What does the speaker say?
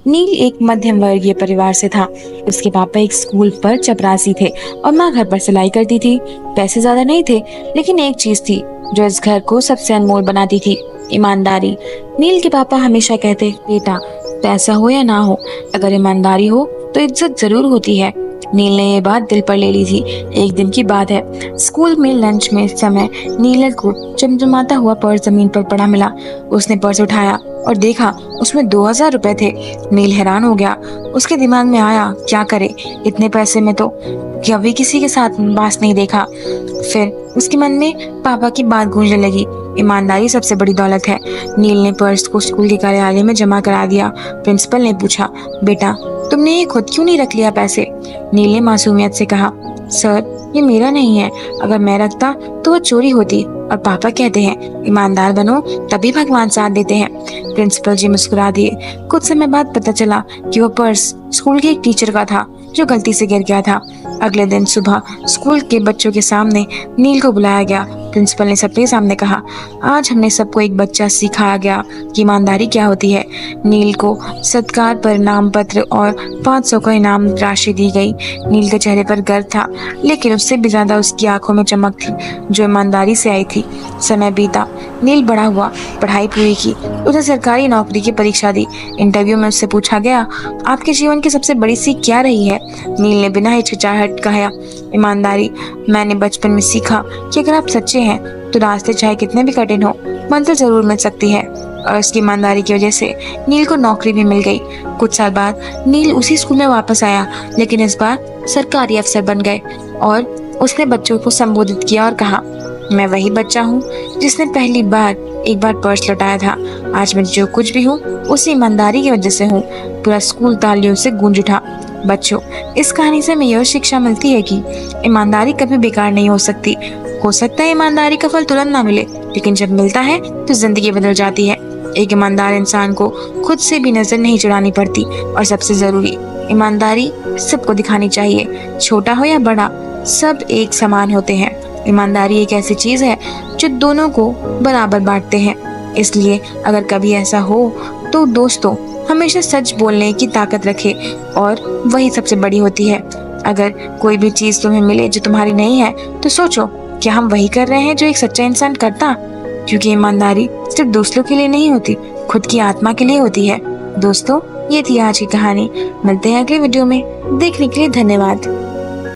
नील एक मध्यम वर्गीय परिवार से था। उसके पापा एक स्कूल पर चपरासी थे और माँ घर पर सिलाई करती थी। पैसे ज्यादा नहीं थे, लेकिन एक चीज थी जो इस घर को सबसे अनमोल बनाती थी, ईमानदारी। नील के पापा हमेशा कहते, बेटा, पैसा हो या ना हो, अगर ईमानदारी हो तो इज्जत जरूर होती है। नील ने ये बात दिल पर ले ली थी। एक दिन की बात है, स्कूल में लंच में समय नील को चमचमाता हुआ पर्स जमीन पर पड़ा मिला। उसने पर्स उठाया और देखा, उसमें 2000 रुपए थे। नील हैरान हो गया। उसके दिमाग में आया, क्या करे, इतने पैसे में तो कभी किसी के साथ बास नहीं देखा। फिर उसके मन में पापा की बात गूंजने लगी, ईमानदारी सबसे बड़ी दौलत है। नील ने पर्स को स्कूल के कार्यालय में जमा करा दिया। प्रिंसिपल ने पूछा, बेटा, तुमने ये खुद क्यों नहीं रख लिया पैसे? नील ने मासूमियत से कहा, सर, ये मेरा नहीं है, अगर मैं रखता तो वो चोरी होती, और पापा कहते हैं ईमानदार बनो तभी भगवान साथ देते हैं। प्रिंसिपल जी मुस्कुरा दिए। कुछ समय बाद पता चला कि वो पर्स स्कूल के एक टीचर का था जो गलती से गिर गया था। अगले दिन सुबह स्कूल के बच्चों के सामने नील को बुलाया गया। प्रिंसिपल ने सबके सामने कहा, आज हमने सबको एक बच्चा सिखाया गया कि ईमानदारी क्या होती है। नील को सत्कार पर नाम पत्र और 500 का इनाम राशि दी गई। नील के चेहरे पर गर्व था, लेकिन उससे भी ज्यादा उसकी आंखों में चमक थी जो ईमानदारी से आई थी। समय बीता, नील बड़ा हुआ, पढ़ाई पूरी की, उसने सरकारी नौकरी की परीक्षा दी। इंटरव्यू में उससे पूछा गया, आपके जीवन की सबसे बड़ी सीख क्या रही है? नील ने बिना हिचकिचाहट कहा, ईमानदारी। मैंने बचपन में सीखा कि अगर आप सच्चे हैं तो रास्ते चाहे कितने भी कठिन हो, मंजिल जरूर मिल सकती है। और उसकी ईमानदारी की वजह से नील को नौकरी भी मिल गई। कुछ साल बाद नील उसी स्कूल में वापस आया, लेकिन इस बार सरकारी अफसर बन गए। और उसने बच्चों को संबोधित किया और कहा, मैं वही बच्चा हूँ जिसने पहली बार एक बार पर्स लौटाया था। आज मैं जो कुछ भी हूँ उसी ईमानदारी की वजह से हूँ। पूरा स्कूल तालियों से गूंज उठा। बच्चों, इस कहानी से हमें यह शिक्षा मिलती है कि ईमानदारी कभी बेकार नहीं हो सकती। हो सकता है ईमानदारी का फल तुरंत ना मिले, लेकिन जब मिलता है तो जिंदगी बदल जाती है। एक ईमानदार इंसान को खुद से भी नजर नहीं चुरानी पड़ती, और सबसे जरूरी, ईमानदारी सबको दिखानी चाहिए। छोटा हो या बड़ा, सब एक समान होते हैं। ईमानदारी एक ऐसी चीज है जो दोनों को बराबर बांटते हैं। इसलिए अगर कभी ऐसा हो तो दोस्तों, हमेशा सच बोलने की ताकत रखे, और वही सबसे बड़ी होती है। अगर कोई भी चीज तुम्हें मिले जो तुम्हारी नहीं है, तो सोचो, क्या हम वही कर रहे हैं जो एक सच्चा इंसान करता? क्योंकि ईमानदारी सिर्फ दूसरों के लिए नहीं होती, खुद की आत्मा के लिए होती है। दोस्तों, ये थी आज की कहानी। मिलते हैं अगले वीडियो में। देखने के लिए धन्यवाद।